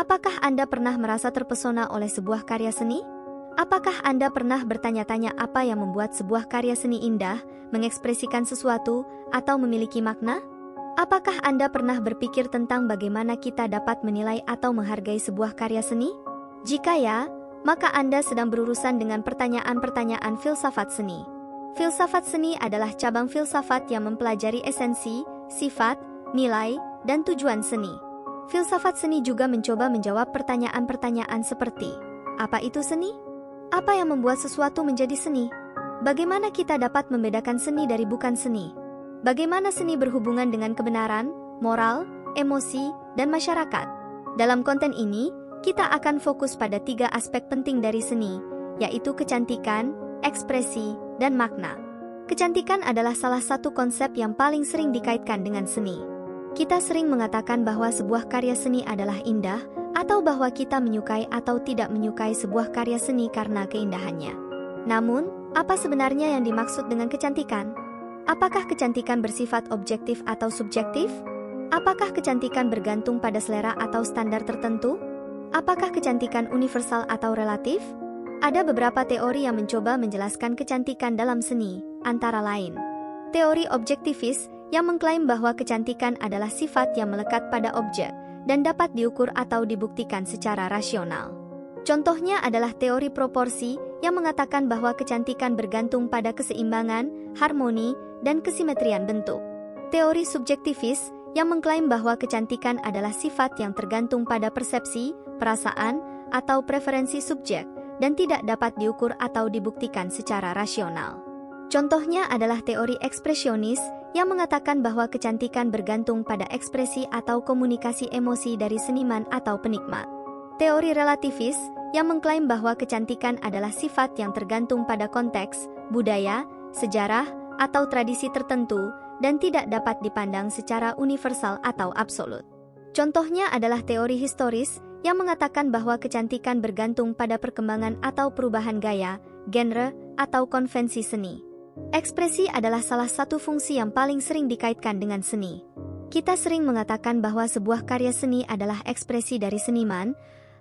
Apakah Anda pernah merasa terpesona oleh sebuah karya seni? Apakah Anda pernah bertanya-tanya apa yang membuat sebuah karya seni indah, mengekspresikan sesuatu, atau memiliki makna? Apakah Anda pernah berpikir tentang bagaimana kita dapat menilai atau menghargai sebuah karya seni? Jika ya, maka Anda sedang berurusan dengan pertanyaan-pertanyaan filsafat seni. Filsafat seni adalah cabang filsafat yang mempelajari esensi, sifat, nilai, dan tujuan seni. Filsafat seni juga mencoba menjawab pertanyaan-pertanyaan seperti, apa itu seni? Apa yang membuat sesuatu menjadi seni? Bagaimana kita dapat membedakan seni dari bukan seni? Bagaimana seni berhubungan dengan kebenaran, moral, emosi, dan masyarakat? Dalam konten ini, kita akan fokus pada 3 aspek penting dari seni, yaitu kecantikan, ekspresi, dan makna. Kecantikan adalah salah satu konsep yang paling sering dikaitkan dengan seni. Kita sering mengatakan bahwa sebuah karya seni adalah indah, atau bahwa kita menyukai atau tidak menyukai sebuah karya seni karena keindahannya. Namun, apa sebenarnya yang dimaksud dengan kecantikan? Apakah kecantikan bersifat objektif atau subjektif? Apakah kecantikan bergantung pada selera atau standar tertentu? Apakah kecantikan universal atau relatif? Ada beberapa teori yang mencoba menjelaskan kecantikan dalam seni, antara lain teori objektivis yang mengklaim bahwa kecantikan adalah sifat yang melekat pada objek dan dapat diukur atau dibuktikan secara rasional. Contohnya adalah teori proporsi yang mengatakan bahwa kecantikan bergantung pada keseimbangan, harmoni, dan kesimetrian bentuk. Teori subjektivis yang mengklaim bahwa kecantikan adalah sifat yang tergantung pada persepsi, perasaan, atau preferensi subjek dan tidak dapat diukur atau dibuktikan secara rasional. Contohnya adalah teori ekspresionis yang mengatakan bahwa kecantikan bergantung pada ekspresi atau komunikasi emosi dari seniman atau penikmat. Teori relativis yang mengklaim bahwa kecantikan adalah sifat yang tergantung pada konteks, budaya, sejarah, atau tradisi tertentu dan tidak dapat dipandang secara universal atau absolut. Contohnya adalah teori historis yang mengatakan bahwa kecantikan bergantung pada perkembangan atau perubahan gaya, genre, atau konvensi seni. Ekspresi adalah salah satu fungsi yang paling sering dikaitkan dengan seni. Kita sering mengatakan bahwa sebuah karya seni adalah ekspresi dari seniman,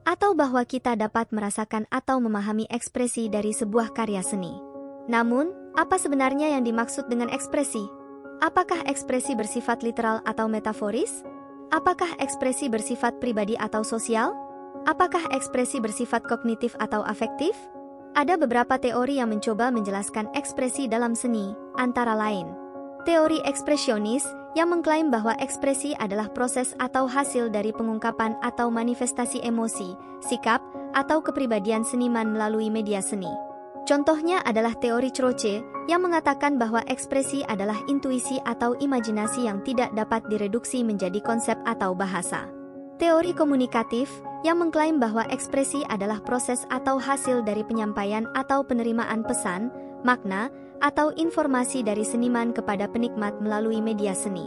atau bahwa kita dapat merasakan atau memahami ekspresi dari sebuah karya seni. Namun, apa sebenarnya yang dimaksud dengan ekspresi? Apakah ekspresi bersifat literal atau metaforis? Apakah ekspresi bersifat pribadi atau sosial? Apakah ekspresi bersifat kognitif atau afektif? Ada beberapa teori yang mencoba menjelaskan ekspresi dalam seni, antara lain teori ekspresionis yang mengklaim bahwa ekspresi adalah proses atau hasil dari pengungkapan atau manifestasi emosi, sikap, atau kepribadian seniman melalui media seni. Contohnya adalah teori Croce yang mengatakan bahwa ekspresi adalah intuisi atau imajinasi yang tidak dapat direduksi menjadi konsep atau bahasa. Teori komunikatif yang mengklaim bahwa ekspresi adalah proses atau hasil dari penyampaian atau penerimaan pesan, makna, atau informasi dari seniman kepada penikmat melalui media seni.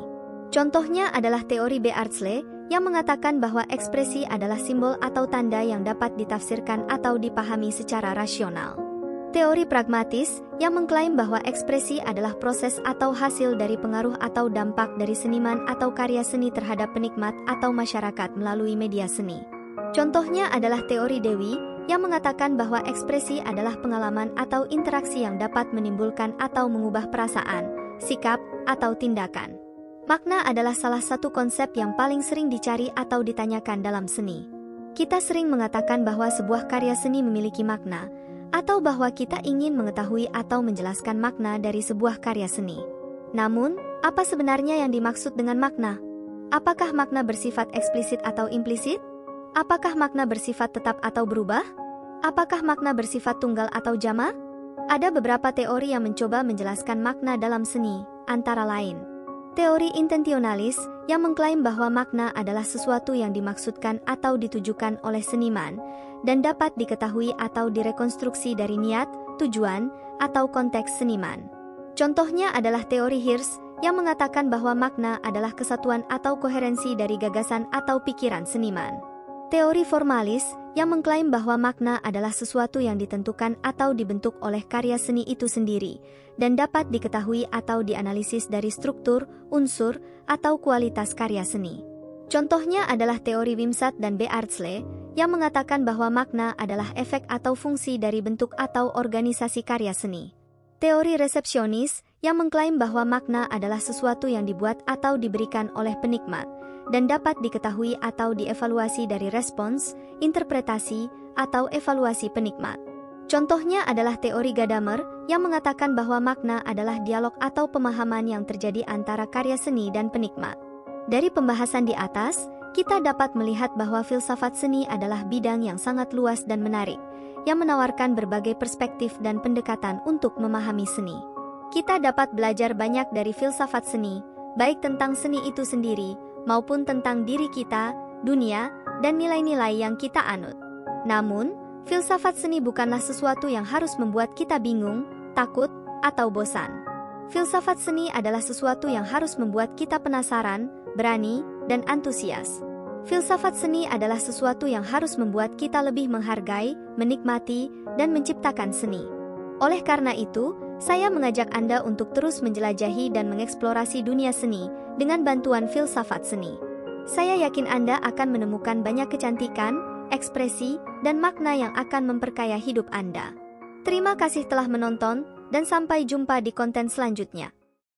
Contohnya adalah teori Beardsley yang mengatakan bahwa ekspresi adalah simbol atau tanda yang dapat ditafsirkan atau dipahami secara rasional. Teori pragmatis yang mengklaim bahwa ekspresi adalah proses atau hasil dari pengaruh atau dampak dari seniman atau karya seni terhadap penikmat atau masyarakat melalui media seni. Contohnya adalah teori Dewey yang mengatakan bahwa ekspresi adalah pengalaman atau interaksi yang dapat menimbulkan atau mengubah perasaan, sikap, atau tindakan. Makna adalah salah satu konsep yang paling sering dicari atau ditanyakan dalam seni. Kita sering mengatakan bahwa sebuah karya seni memiliki makna, atau bahwa kita ingin mengetahui atau menjelaskan makna dari sebuah karya seni. Namun, apa sebenarnya yang dimaksud dengan makna? Apakah makna bersifat eksplisit atau implisit? Apakah makna bersifat tetap atau berubah? Apakah makna bersifat tunggal atau jamak? Ada beberapa teori yang mencoba menjelaskan makna dalam seni, antara lain teori intentionalis yang mengklaim bahwa makna adalah sesuatu yang dimaksudkan atau ditujukan oleh seniman dan dapat diketahui atau direkonstruksi dari niat, tujuan, atau konteks seniman. Contohnya adalah teori Hirsch yang mengatakan bahwa makna adalah kesatuan atau koherensi dari gagasan atau pikiran seniman. Teori formalis yang mengklaim bahwa makna adalah sesuatu yang ditentukan atau dibentuk oleh karya seni itu sendiri dan dapat diketahui atau dianalisis dari struktur, unsur, atau kualitas karya seni. Contohnya adalah teori Wimsatt dan Beardsley yang mengatakan bahwa makna adalah efek atau fungsi dari bentuk atau organisasi karya seni. Teori resepsionis yang mengklaim bahwa makna adalah sesuatu yang dibuat atau diberikan oleh penikmat dan dapat diketahui atau dievaluasi dari respons, interpretasi, atau evaluasi penikmat. Contohnya adalah teori Gadamer yang mengatakan bahwa makna adalah dialog atau pemahaman yang terjadi antara karya seni dan penikmat. Dari pembahasan di atas, kita dapat melihat bahwa filsafat seni adalah bidang yang sangat luas dan menarik, yang menawarkan berbagai perspektif dan pendekatan untuk memahami seni. Kita dapat belajar banyak dari filsafat seni, baik tentang seni itu sendiri, maupun tentang diri kita, dunia, dan nilai-nilai yang kita anut. Namun, filsafat seni bukanlah sesuatu yang harus membuat kita bingung, takut, atau bosan. Filsafat seni adalah sesuatu yang harus membuat kita penasaran, berani, dan antusias. Filsafat seni adalah sesuatu yang harus membuat kita lebih menghargai, menikmati, dan menciptakan seni. Oleh karena itu, saya mengajak Anda untuk terus menjelajahi dan mengeksplorasi dunia seni dengan bantuan filsafat seni. Saya yakin Anda akan menemukan banyak kecantikan, ekspresi, dan makna yang akan memperkaya hidup Anda. Terima kasih telah menonton, dan sampai jumpa di konten selanjutnya.